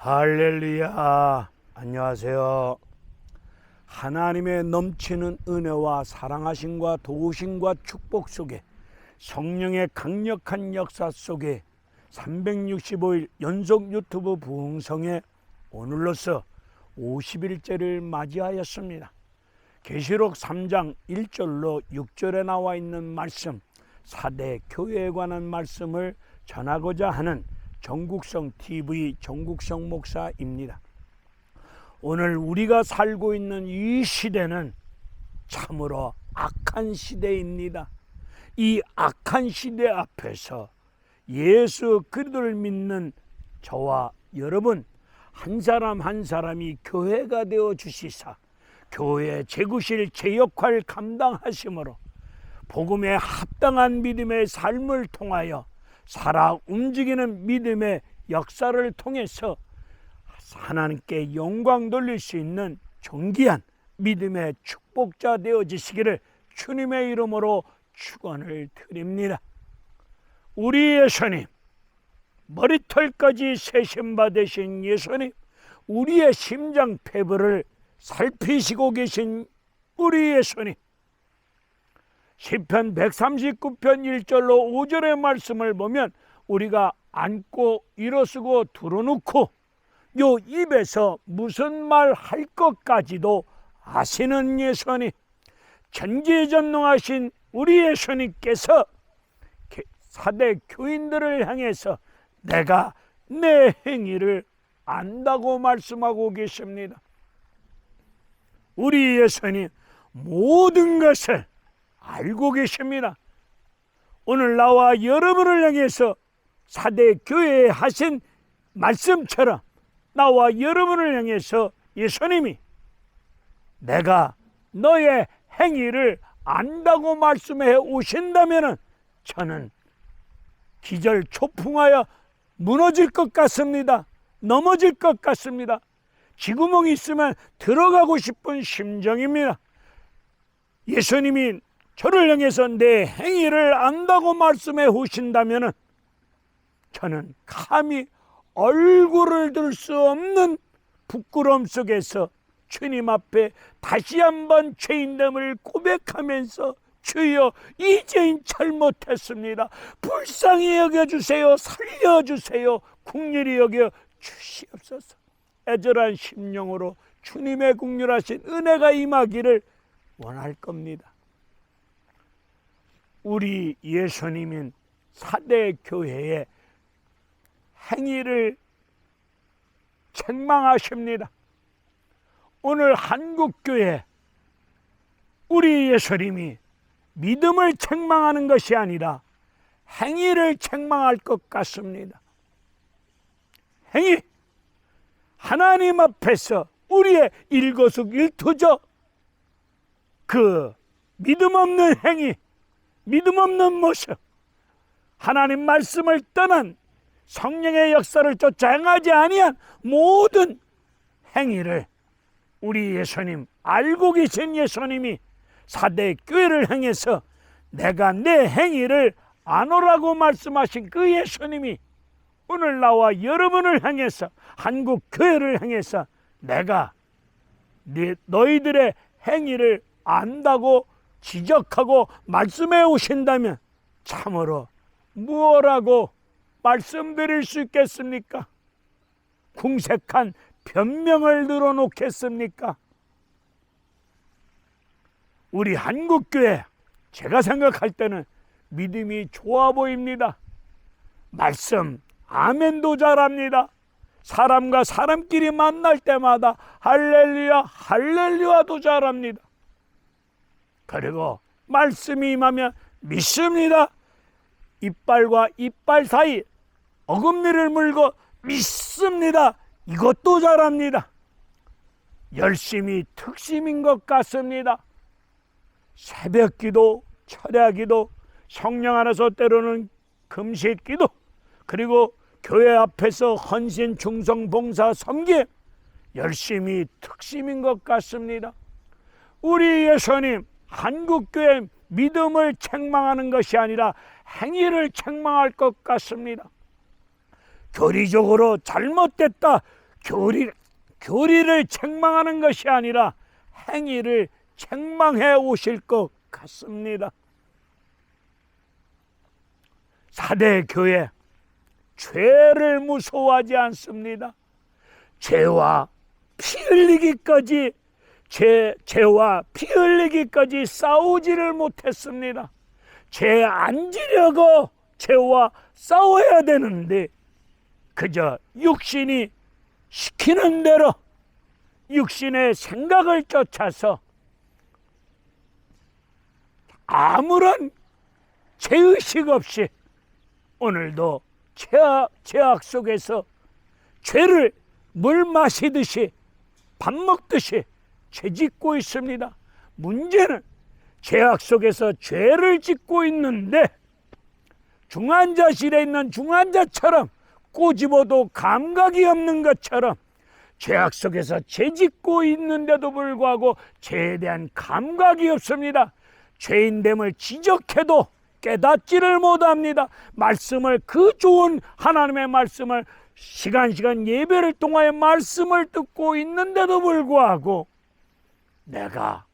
할렐루야. 안녕하세요. 하나님의 넘치는 은혜와 사랑하심과 도우심과 축복 속에 성령의 강력한 역사 속에 365일 연속 유튜브 부흥성에 오늘로서 50일째를 맞이하였습니다. 계시록 3장 1절로 6절에 나와 있는 말씀, 4대 교회에 관한 말씀을 전하고자 하는 정국성 TV 정국성 목사입니다. 오늘 우리가 살고 있는 이 시대는 참으로 악한 시대입니다. 이 악한 시대 앞에서 예수 그리스도를 믿는 저와 여러분 한 사람 한 사람이 교회가 되어 주시사 교회 제구실 제 역할 감당하심으로 복음에 합당한 믿음의 삶을 통하여 살아 움직이는 믿음의 역사를 통해서 하나님께 영광 돌릴 수 있는 존귀한 믿음의 축복자 되어지시기를 주님의 이름으로 축원을 드립니다. 우리 예수님, 머리털까지 세심받으신 예수님, 우리의 심장 폐부를 살피시고 계신 우리 예수님, 시편 139편 1절로 5절의 말씀을 보면 우리가 앉고 일어서고 들어놓고 요 입에서 무슨 말 할 것까지도 아시는 예수님, 전지전능하신 우리 예수님께서 사대 교인들을 향해서 내가 내 행위를 안다고 말씀하고 계십니다. 우리 예수님 모든 것을 알고 계십니다. 오늘 나와 여러분을 향해서 사대 교회에 하신 말씀처럼 나와 여러분을 향해서 예수님이 내가 너의 행위를 안다고 말씀해 오신다면 저는 기절초풍하여 무너질 것 같습니다. 넘어질 것 같습니다. 쥐구멍이 있으면 들어가고 싶은 심정입니다. 예수님이 저를 향해서 내 행위를 안다고 말씀해 오신다면 저는 감히 얼굴을 들 수 없는 부끄러움 속에서 주님 앞에 다시 한번 죄인됨을 고백하면서 주여 이제는 잘못했습니다. 불쌍히 여겨주세요. 살려주세요. 긍휼히 여겨 주시옵소서. 애절한 심령으로 주님의 긍휼하신 은혜가 임하기를 원할 겁니다. 우리 예수님은 사대 교회의 행위를 책망하십니다. 오늘 한국교회 우리 예수님이 믿음을 책망하는 것이 아니라 행위를 책망할 것 같습니다. 행위, 하나님 앞에서 우리의 일거수일투족, 그 믿음 없는 행위, 믿음 없는 모습, 하나님 말씀을 떠난 성령의 역사를 쫓아 행하지 아니한 모든 행위를 우리 예수님, 알고 계신 예수님이 사대 교회를 향해서 내가 내 행위를 안오라고 말씀하신 그 예수님이 오늘 나와 여러분을 향해서 한국 교회를 향해서 내가 너희들의 행위를 안다고 지적하고 말씀해 오신다면 참으로 무엇라고 말씀드릴 수 있겠습니까? 궁색한 변명을 늘어놓겠습니까? 우리 한국교회 제가 생각할 때는 믿음이 좋아 보입니다. 말씀 아멘도 잘합니다. 사람과 사람끼리 만날 때마다 할렐루야 할렐루야도 잘합니다. 그리고 말씀이 임하면 믿습니다. 이빨과 이빨 사이 어금니를 물고 믿습니다. 이것도 잘합니다. 열심히 특심인 것 같습니다. 새벽기도, 철야기도, 성령 안에서 때로는 금식기도, 그리고 교회 앞에서 헌신, 충성, 봉사, 섬김 열심히 특심인 것 같습니다. 우리 예수님 한국교회 믿음을 책망하는 것이 아니라 행위를 책망할 것 같습니다. 교리적으로 잘못됐다, 교리를 책망하는 것이 아니라 행위를 책망해 오실 것 같습니다. 사대 교회, 죄를 무서워하지 않습니다. 죄와 피 흘리기까지 싸우지를 못했습니다. 죄 안 지려고 죄와 싸워야 되는데 그저 육신이 시키는 대로 육신의 생각을 쫓아서 아무런 죄의식 없이 오늘도 죄악 속에서 죄를 물 마시듯이 밥 먹듯이 죄짓고 있습니다. 문제는 죄악 속에서 죄를 짓고 있는데 중환자실에 있는 중환자처럼 꼬집어도 감각이 없는 것처럼 죄악 속에서 죄짓고 있는데도 불구하고 죄에 대한 감각이 없습니다. 죄인됨을 지적해도 깨닫지를 못합니다. 말씀을, 그 좋은 하나님의 말씀을 시간 예배를 통하여 말씀을 듣고 있는데도 불구하고 내가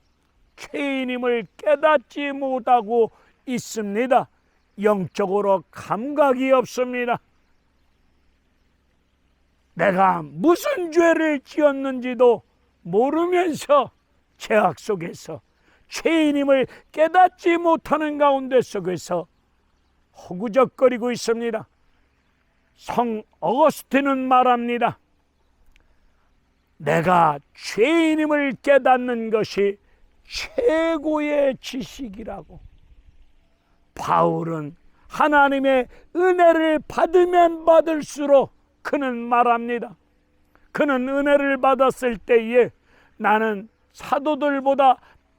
죄인임을 깨닫지 못하고 있습니다. 영적으로 감각이 없습니다. 내가 무슨 죄를 지었는지도 모르면서 죄악 속에서 죄인임을 깨닫지 못하는 가운데 속에서 허구적거리고 있습니다. 성 어거스틴은 말합니다. 내가 죄인임을 깨닫는 것이 최고의 지식이라고. 바울은 하나님의 은혜를 받으면 받을수록 그는 말합니다. 그는 은혜를 받았을 때에 나는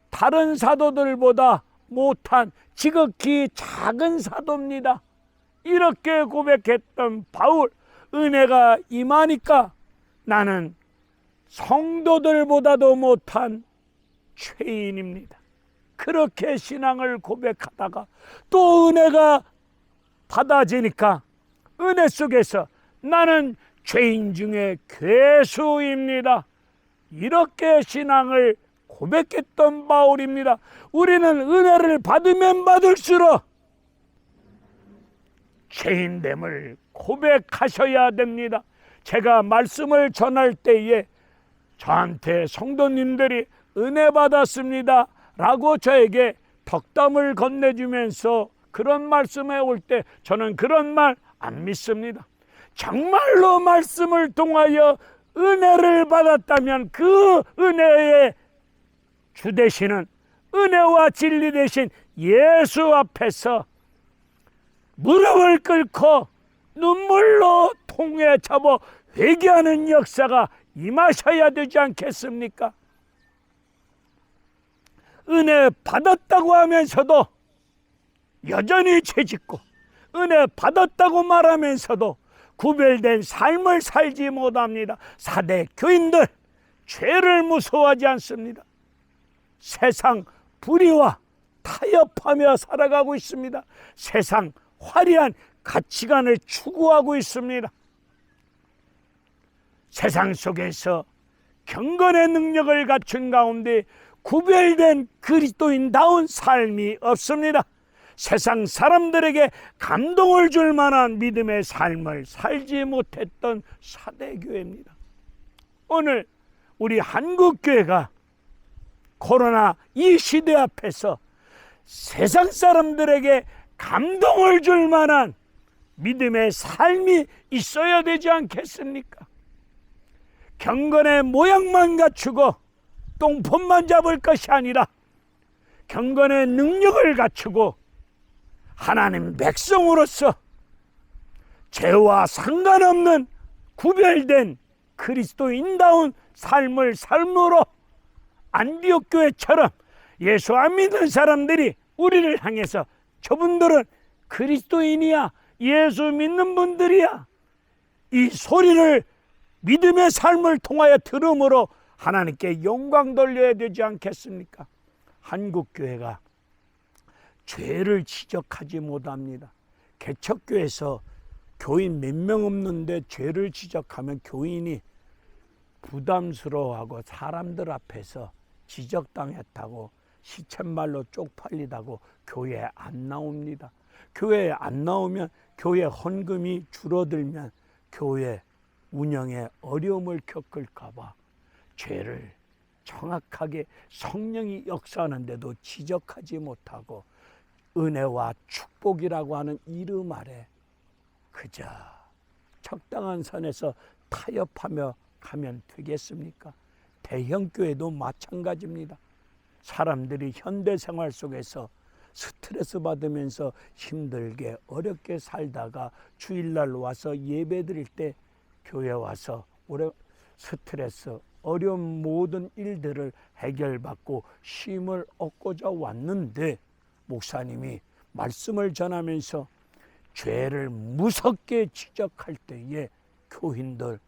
다른 사도들보다 못한 지극히 작은 사도입니다. 이렇게 고백했던 바울, 은혜가 임하니까 나는 성도들보다도 못한 죄인입니다. 그렇게 신앙을 고백하다가 또 은혜가 받아지니까 은혜 속에서 나는 죄인 중에 괴수입니다. 이렇게 신앙을 고백했던 바울입니다. 우리는 은혜를 받으면 받을수록 죄인됨을 고백하셔야 됩니다. 제가 말씀을 전할 때에 저한테 성도님들이 은혜 받았습니다 라고 저에게 덕담을 건네주면서 그런 말씀에 올 때 저는 그런 말 안 믿습니다. 정말로 말씀을 통하여 은혜를 받았다면 그 은혜의 주 되시는 은혜와 진리 되신 예수 앞에서 무릎을 꿇고 눈물로 통에 잡아 회개하는 역사가 임하셔야 되지 않겠습니까? 은혜 받았다고 하면서도 여전히 죄짓고 은혜 받았다고 말하면서도 구별된 삶을 살지 못합니다. 사대 교인들, 죄를 무서워하지 않습니다. 세상 불의와 타협하며 살아가고 있습니다. 세상 화려한 가치관을 추구하고 있습니다. 세상 속에서 경건의 능력을 갖춘 가운데 구별된 그리스도인다운 삶이 없습니다. 세상 사람들에게 감동을 줄 만한 믿음의 삶을 살지 못했던 사대교회입니다. 오늘 우리 한국교회가 코로나 이 시대 앞에서 세상 사람들에게 감동을 줄 만한 믿음의 삶이 있어야 되지 않겠습니까? 경건의 모양만 갖추고 똥폼만 잡을 것이 아니라 경건의 능력을 갖추고 하나님 백성으로서 죄와 상관없는 구별된 그리스도인다운 삶을 삶으로 안디옥 교회처럼 예수 안 믿는 사람들이 우리를 향해서 저분들은 그리스도인이야, 예수 믿는 분들이야, 이 소리를 믿음의 삶을 통하여 들음으로 하나님께 영광 돌려야 되지 않겠습니까? 한국교회가 죄를 지적하지 못합니다. 개척교회에서 교인 몇 명 없는데 죄를 지적하면 교인이 부담스러워하고 사람들 앞에서 지적당했다고 시쳇말로 쪽팔리다고 교회에 안 나옵니다. 교회에 안 나오면 교회 헌금이 줄어들면 교회 운영에 어려움을 겪을까 봐 죄를 정확하게 성령이 역사하는데도 지적하지 못하고 은혜와 축복이라고 하는 이름 아래 그저 적당한 선에서 타협하며 가면 되겠습니까? 대형교회도 마찬가지입니다. 사람들이 현대생활 속에서 스트레스 받으면서 힘들게 어렵게 살다가 주일날 와서 예배 드릴 때 교회 와서 오래 스트레스 어려운 모든 일들을 해결받고 쉼을 얻고자 왔는데 목사님이 말씀을 전하면서 죄를 무섭게 지적할 때에 교인들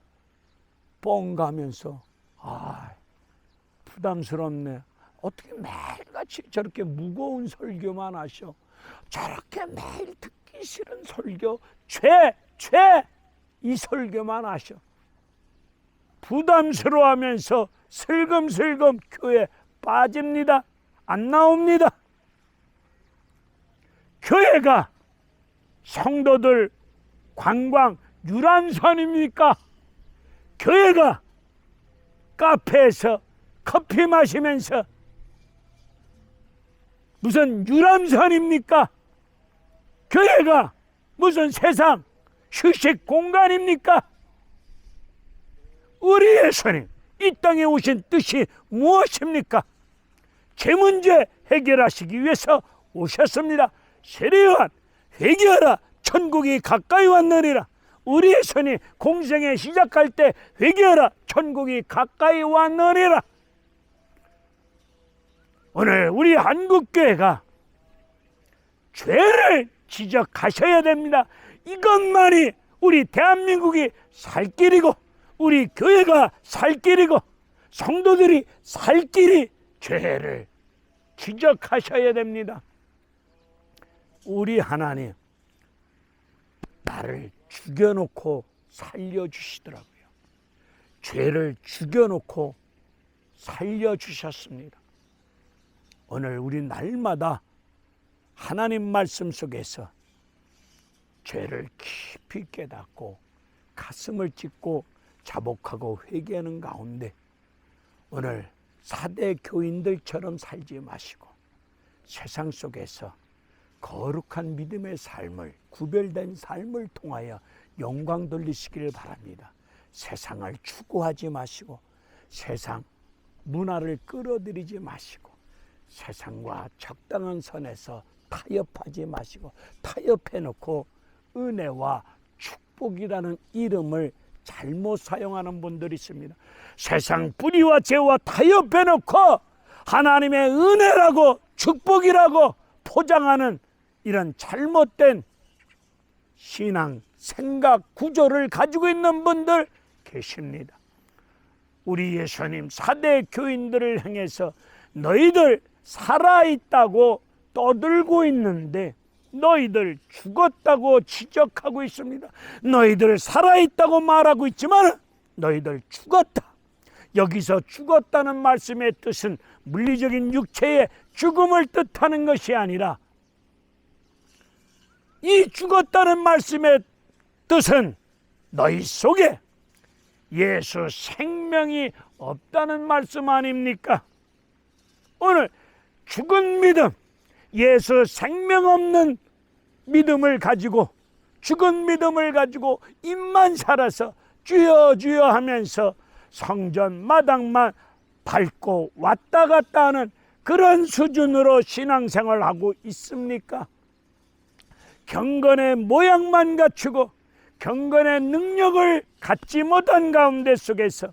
뻥 가면서 부담스럽네. 어떻게 매일같이 저렇게 무거운 설교만 하셔. 저렇게 매일 듣기 싫은 설교, 죄 이 설교만 하셔. 부담스러워하면서 슬금슬금 교회 빠집니다. 안 나옵니다. 교회가 성도들 관광 유람선입니까? 교회가 카페에서 커피 마시면서 무슨 유람선입니까? 교회가 무슨 세상 휴식 공간입니까? 우리 예수님 이 땅에 오신 뜻이 무엇입니까? 죄 문제 해결하시기 위해서 오셨습니다. 세례요한 회개하라 천국이 가까이 왔느니라. 우리 예수님 공생에 시작할 때 회개하라 천국이 가까이 왔느니라. 오늘 우리 한국교회가 죄를 지적하셔야 됩니다. 이것만이 우리 대한민국이 살 길이고 우리 교회가 살 길이고 성도들이 살 길이 죄를 지적하셔야 됩니다. 우리 하나님 나를 죽여놓고 살려주시더라고요. 죄를 죽여놓고 살려주셨습니다. 오늘 우리 날마다 하나님 말씀 속에서 죄를 깊이 깨닫고 가슴을 찢고 자복하고 회개하는 가운데 오늘 4대 교인들처럼 살지 마시고 세상 속에서 거룩한 믿음의 삶을 구별된 삶을 통하여 영광 돌리시기를 바랍니다. 세상을 추구하지 마시고 세상 문화를 끌어들이지 마시고 세상과 적당한 선에서 타협하지 마시고 타협해놓고 은혜와 축복이라는 이름을 잘못 사용하는 분들이 있습니다. 세상 뿌리와 죄와 타협해놓고 하나님의 은혜라고 축복이라고 포장하는 이런 잘못된 신앙, 생각, 구조를 가지고 있는 분들 계십니다. 우리 예수님 4대 교인들을 향해서 너희들 살아있다고 떠들고 있는데 너희들 죽었다고 지적하고 있습니다. 너희들 살아있다고 말하고 있지만 너희들 죽었다. 여기서 죽었다는 말씀의 뜻은 물리적인 육체의 죽음을 뜻하는 것이 아니라 이 죽었다는 말씀의 뜻은 너희 속에 예수 생명이 없다는 말씀 아닙니까? 오늘 죽은 믿음, 예수 생명 없는 믿음을 가지고 죽은 믿음을 가지고 입만 살아서 주여 주여 하면서 성전 마당만 밟고 왔다 갔다 하는 그런 수준으로 신앙생활을 하고 있습니까? 경건의 모양만 갖추고 경건의 능력을 갖지 못한 가운데 속에서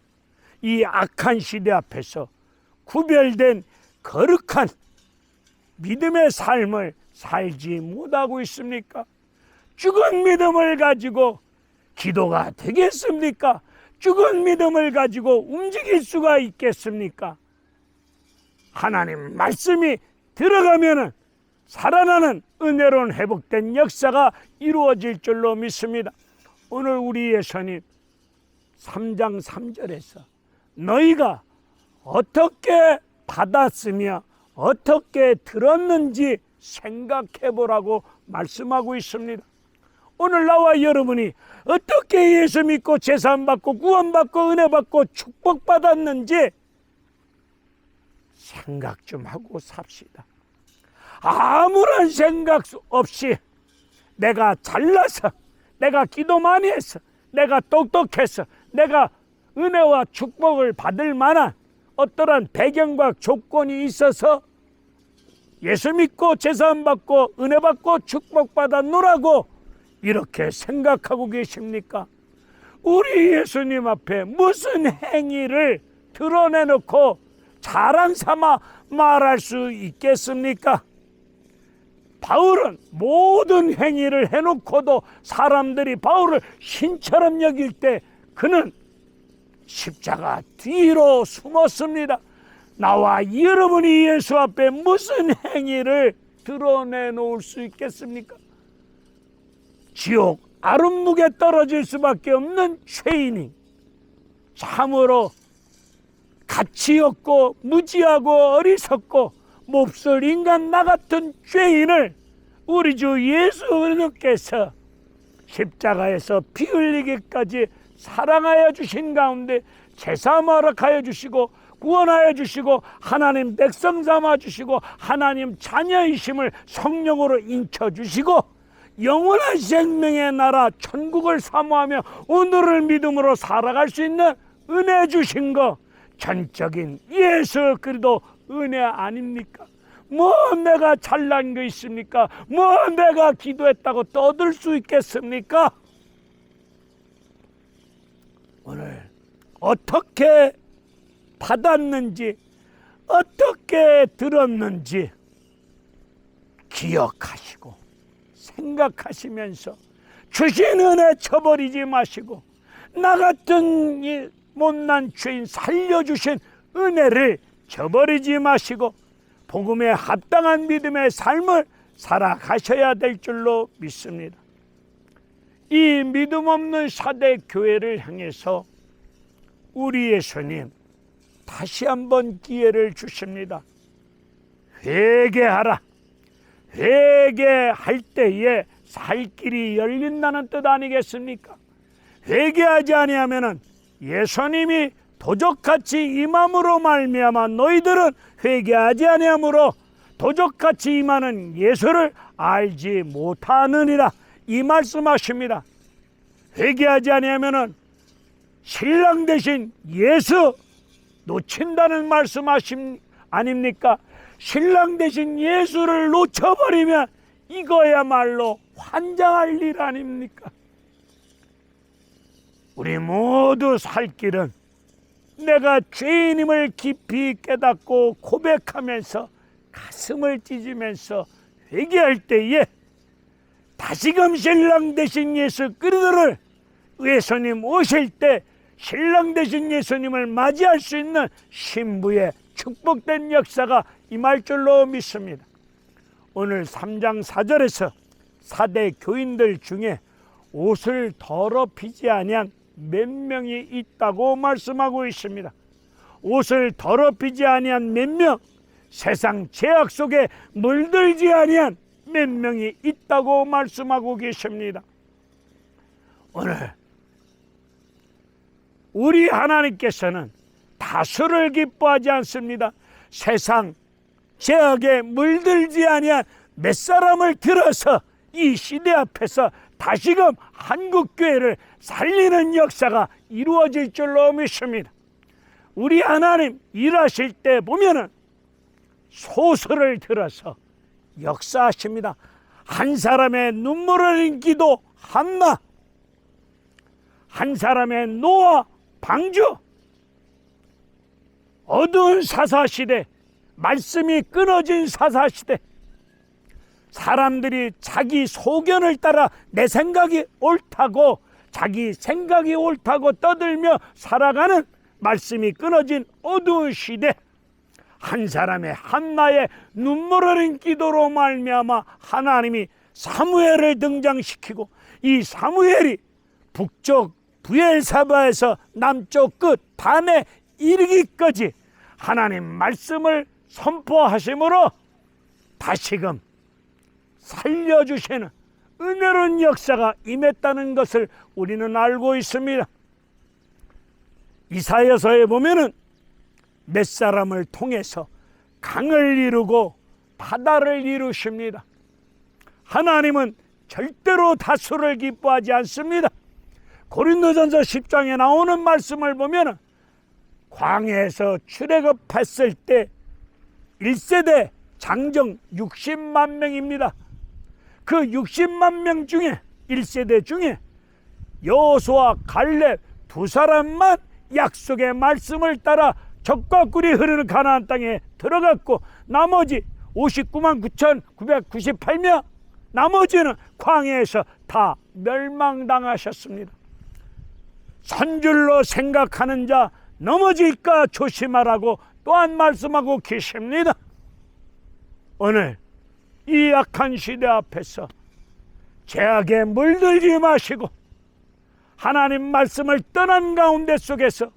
이 악한 시대 앞에서 구별된 거룩한 믿음의 삶을 살지 못하고 있습니까? 죽은 믿음을 가지고 기도가 되겠습니까? 죽은 믿음을 가지고 움직일 수가 있겠습니까? 하나님 말씀이 들어가면은 살아나는 은혜로운 회복된 역사가 이루어질 줄로 믿습니다. 오늘 우리 예수님 3장 3절에서 너희가 어떻게 받았으며 어떻게 들었는지 생각해 보라고 말씀하고 있습니다. 오늘 나와 여러분이 어떻게 예수 믿고 제사함받고 구원받고 은혜받고 축복받았는지 생각 좀 하고 삽시다. 아무런 생각 없이 내가 잘나서, 내가 기도 많이 해서, 내가 똑똑해서, 내가 은혜와 축복을 받을 만한 어떠한 배경과 조건이 있어서 예수 믿고 제사함 받고 은혜 받고 축복받았노라고 이렇게 생각하고 계십니까? 우리 예수님 앞에 무슨 행위를 드러내놓고 자랑 삼아 말할 수 있겠습니까? 바울은 모든 행위를 해놓고도 사람들이 바울을 신처럼 여길 때 그는 십자가 뒤로 숨었습니다. 나와 여러분이 예수 앞에 무슨 행위를 드러내놓을 수 있겠습니까? 지옥 아름묵에 떨어질 수밖에 없는 죄인이 참으로 가치 없고 무지하고 어리석고 몹쓸 인간 나 같은 죄인을 우리 주 예수님께서 십자가에서 피 흘리기까지 사랑하여 주신 가운데 제사함 허락하여 주시고 구원하여 주시고 하나님 백성 삼아 주시고 하나님 자녀이심을 성령으로 인쳐 주시고 영원한 생명의 나라 천국을 사모하며 오늘을 믿음으로 살아갈 수 있는 은혜 주신 거 전적인 예수 그리스도 은혜 아닙니까? 뭐 내가 잘난 거 있습니까? 뭐 내가 기도했다고 떠들 수 있겠습니까? 오늘 어떻게 받았는지 어떻게 들었는지 기억하시고 생각하시면서 주신 은혜 쳐버리지 마시고 나 같은 이 못난 죄인 살려주신 은혜를 저버리지 마시고 복음에 합당한 믿음의 삶을 살아가셔야 될 줄로 믿습니다. 이 믿음 없는 사대 교회를 향해서 우리 예수님 다시 한번 기회를 주십니다. 회개하라. 회개할 때에 살 길이 열린다는 뜻 아니겠습니까? 회개하지 아니하면은 예수님이 도적같이 임함으로 말미암아 너희들은 회개하지 아니하므로 도적같이 임하는 예수를 알지 못하느니라 이 말씀하십니다. 회개하지 아니하면은 신랑 되신 예수 놓친다는 말씀하심 아닙니까? 신랑 되신 예수를 놓쳐버리면 이거야말로 환장할 일 아닙니까? 우리 모두 살 길은 내가 죄인임을 깊이 깨닫고 고백하면서 가슴을 찢으면서 회개할 때에 다시금 신랑 되신 예수 그리스도를 예수님 오실 때 신랑 되신 예수님을 맞이할 수 있는 신부의 축복된 역사가 임할 줄로 믿습니다. 오늘 3장 4절에서 4대 교인들 중에 옷을 더럽히지 아니한 몇 명이 있다고 말씀하고 있습니다. 옷을 더럽히지 아니한 몇 명, 세상 죄악 속에 물들지 아니한 몇 명이 있다고 말씀하고 계십니다. 오늘 우리 하나님께서는 다수를 기뻐하지 않습니다. 세상 죄악에 물들지 아니한 몇 사람을 들어서 이 시대 앞에서 다시금 한국교회를 살리는 역사가 이루어질 줄로 믿습니다. 우리 하나님 일하실 때 보면은 소설을 들어서 역사하십니다. 한 사람의 눈물 흘린 기도 한나, 한 사람의 노아 방주, 어두운 사사시대, 말씀이 끊어진 사사시대, 사람들이 자기 소견을 따라 내 생각이 옳다고 자기 생각이 옳다고 떠들며 살아가는 말씀이 끊어진 어두운 시대, 한 사람의 한나의 눈물 흘린 기도로 말미암아 하나님이 사무엘을 등장시키고 이 사무엘이 북쪽 부엘사바에서 남쪽 끝 단의 이르기까지 하나님 말씀을 선포하심으로 다시금 살려주시는 은혜로운 역사가 임했다는 것을 우리는 알고 있습니다. 이사야서에 보면은 몇 사람을 통해서 강을 이루고 바다를 이루십니다. 하나님은 절대로 다수를 기뻐하지 않습니다. 고린도전서 10장에 나오는 말씀을 보면은 광야에서 출애굽했을 때 1세대 장정 60만 명입니다. 그 60만 명 중에 1세대 중에 여호수아 갈렙 두 사람만 약속의 말씀을 따라 젖과 꿀이 흐르는 가나안 땅에 들어갔고 나머지 59만 9,998명 나머지는 광야에서 다 멸망당하셨습니다. 선줄로 생각하는 자 넘어질까 조심하라고 또한 말씀하고 계십니다. 오늘 이 악한 시대 앞에서 죄악에 물들지 마시고 하나님 말씀을 떠난 가운데 속에서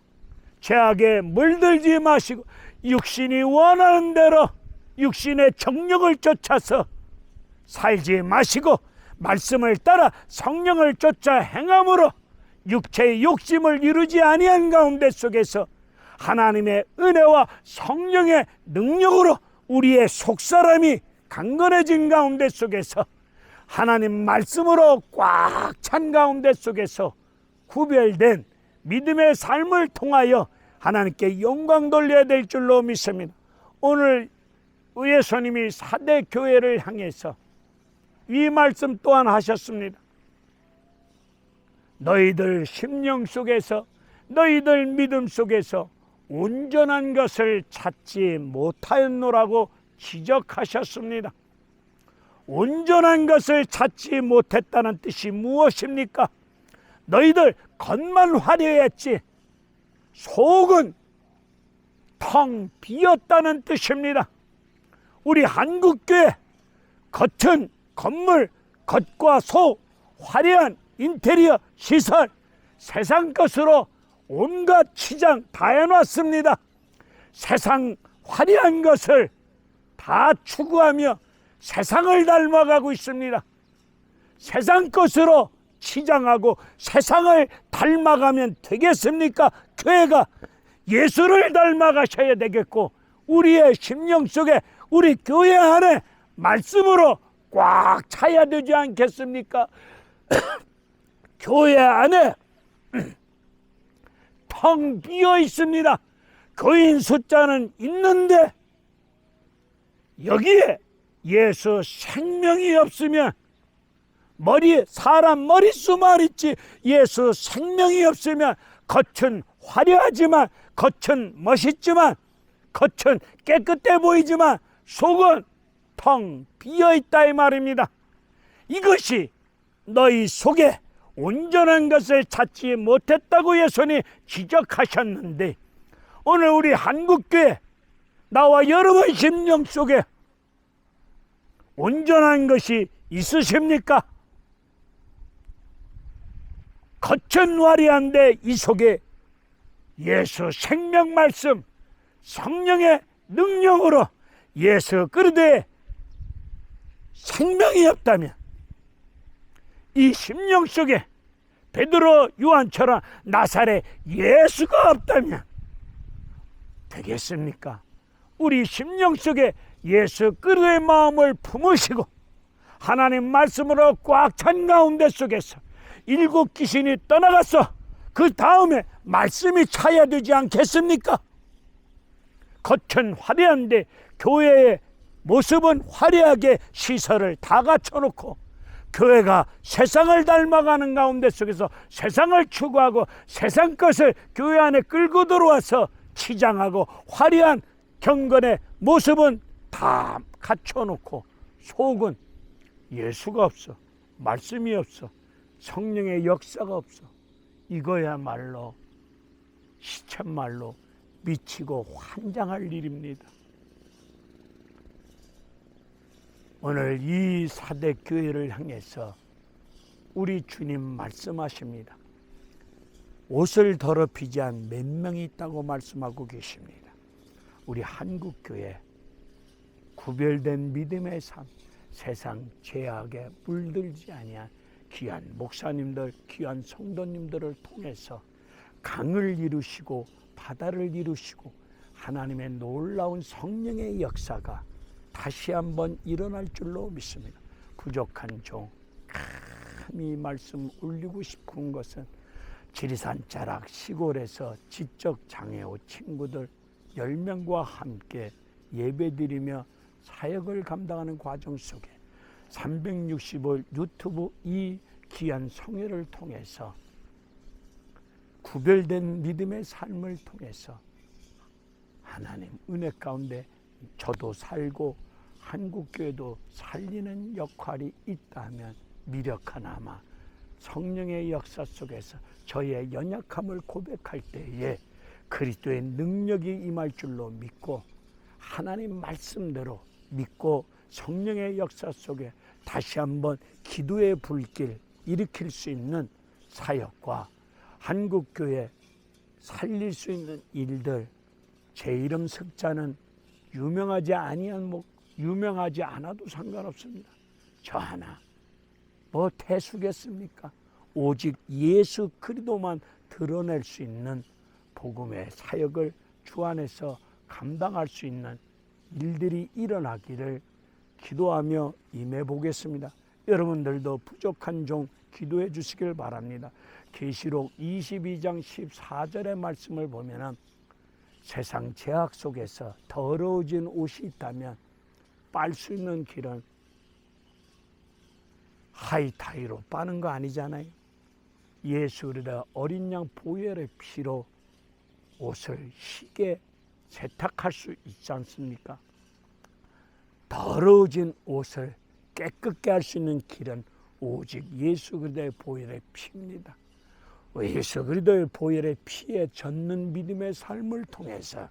죄악에 물들지 마시고 육신이 원하는 대로 육신의 정욕을 쫓아서 살지 마시고 말씀을 따라 성령을 쫓아 행함으로 육체의 욕심을 이루지 아니한 가운데 속에서 하나님의 은혜와 성령의 능력으로 우리의 속사람이 강건해진 가운데 속에서 하나님 말씀으로 꽉 찬 가운데 속에서 구별된 믿음의 삶을 통하여 하나님께 영광 돌려야 될 줄로 믿습니다. 오늘 예수님이 4대 교회를 향해서 이 말씀 또한 하셨습니다. 너희들 심령 속에서 너희들 믿음 속에서 온전한 것을 찾지 못하였노라고 지적하셨습니다. 온전한 것을 찾지 못했다는 뜻이 무엇입니까? 너희들 겉만 화려했지 속은 텅 비었다는 뜻입니다. 우리 한국교회 겉은 건물, 겉과 속, 화려한 인테리어 시설, 세상 것으로 온갖 치장 다 해놨습니다. 세상 화려한 것을 다 추구하며 세상을 닮아가고 있습니다. 세상 것으로 치장하고 세상을 닮아가면 되겠습니까? 교회가 예수를 닮아가셔야 되겠고 우리의 심령 속에 우리 교회 안에 말씀으로 꽉 차야 되지 않겠습니까? 교회 안에 텅 비어 있습니다. 교인 숫자는 있는데 여기에 예수 생명이 없으면 사람 머릿수만 있지 예수 생명이 없으면 겉은 화려하지만 겉은 멋있지만 겉은 깨끗해 보이지만 속은 텅 비어있다 이 말입니다. 이것이 너희 속에 온전한 것을 찾지 못했다고 예수님이 지적하셨는데 오늘 우리 한국교회 나와 여러분 심령 속에 온전한 것이 있으십니까? 겉은 화려한데 이 속에 예수 생명 말씀 성령의 능력으로 예수 그리스도의 생명이 없다면 이 심령 속에 베드로 요한처럼 나사렛 예수가 없다면 되겠습니까? 우리 심령 속에 예수 그리스도의 마음을 품으시고 하나님 말씀으로 꽉 찬 가운데 속에서 일곱 귀신이 떠나갔어. 그 다음에 말씀이 차야 되지 않겠습니까? 겉은 화려한데 교회의 모습은 화려하게 시설을 다 갖춰놓고 교회가 세상을 닮아가는 가운데 속에서 세상을 추구하고 세상 것을 교회 안에 끌고 들어와서 치장하고 화려한 경건의 모습은 다 갖춰놓고 속은 예수가 없어, 말씀이 없어, 성령의 역사가 없어. 이거야말로 시쳇말로 미치고 환장할 일입니다. 오늘 이 4대 교회를 향해서 우리 주님 말씀하십니다. 옷을 더럽히지 않은 몇 명이 있다고 말씀하고 계십니다. 우리 한국교회 구별된 믿음의 삶, 세상 죄악에 물들지 아니한 귀한 목사님들, 귀한 성도님들을 통해서 강을 이루시고 바다를 이루시고 하나님의 놀라운 성령의 역사가 다시 한번 일어날 줄로 믿습니다. 부족한 종, 감히 말씀 올리고 싶은 것은 지리산 자락 시골에서 지적 장애우 친구들 10명과 함께 예배드리며 사역을 감당하는 과정 속에 365일 유튜브 이 귀한 성회를 통해서 구별된 믿음의 삶을 통해서 하나님 은혜 가운데 저도 살고 한국교회도 살리는 역할이 있다면 미력하나마 성령의 역사 속에서 저의 연약함을 고백할 때에 그리스도의 능력이 임할 줄로 믿고 하나님 말씀대로 믿고 성령의 역사 속에 다시 한번 기도의 불길 일으킬 수 있는 사역과 한국교회 살릴 수 있는 일들, 제 이름 석자는 유명하지 않아도 상관없습니다. 저 하나 뭐 태수겠습니까? 오직 예수 그리스도만 드러낼 수 있는 복음의 사역을 주 안에서 감당할 수 있는 일들이 일어나기를 기도하며 임해 보겠습니다. 여러분들도 부족한 종 기도해 주시길 바랍니다. 계시록 22장 14절의 말씀을 보면 세상 죄악 속에서 더러워진 옷이 있다면 빨 수 있는 길은 하이타이로 빠는 거 아니잖아요. 예수 그리스도 어린 양 보혈의 피로 옷을 희게 세탁할 수 있지 않습니까? 더러워진 옷을 깨끗게 할 수 있는 길은 오직 예수 그리스도의 보혈의 피입니다. 예수 그리스도의 보혈의 피에 젖는 믿음의 삶을 통해서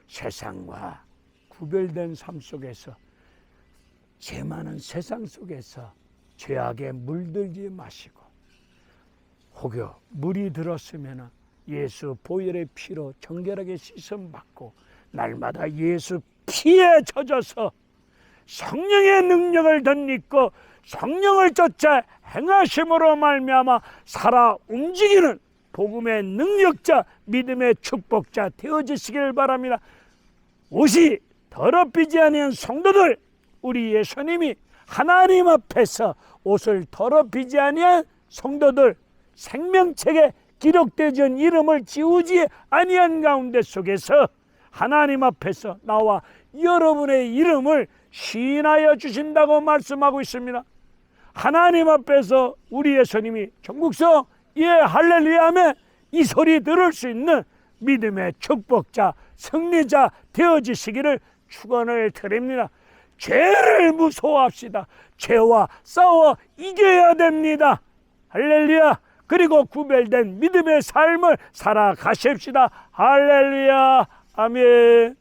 세상과 구별된 삶 속에서 죄 많은 세상 속에서 죄악에 물들지 마시고 혹여 물이 들었으면 예수 보혈의 피로 정결하게 씻음 받고 날마다 예수 피에 젖어서 성령의 능력을 덧입고 성령을 쫓아 행하심으로 말미암아 살아 움직이는 복음의 능력자, 믿음의 축복자 되어지시길 바랍니다. 옷이 더럽히지 아니한 성도들, 우리 예수님이 하나님 앞에서 옷을 더럽히지 아니한 성도들, 생명책에 기록되지 않은 이름을 지우지 아니한 가운데 속에서 하나님 앞에서 나와 여러분의 이름을 시인하여 주신다고 말씀하고 있습니다. 하나님 앞에서 우리 예수님이 전국성 예 할렐루야 하면 이 소리 들을 수 있는 믿음의 축복자, 승리자 되어지시기를 축원을 드립니다. 죄를 무서워합시다. 죄와 싸워 이겨야 됩니다. 할렐루야. 그리고 구별된 믿음의 삶을 살아가십시다. 할렐루야. 아멘.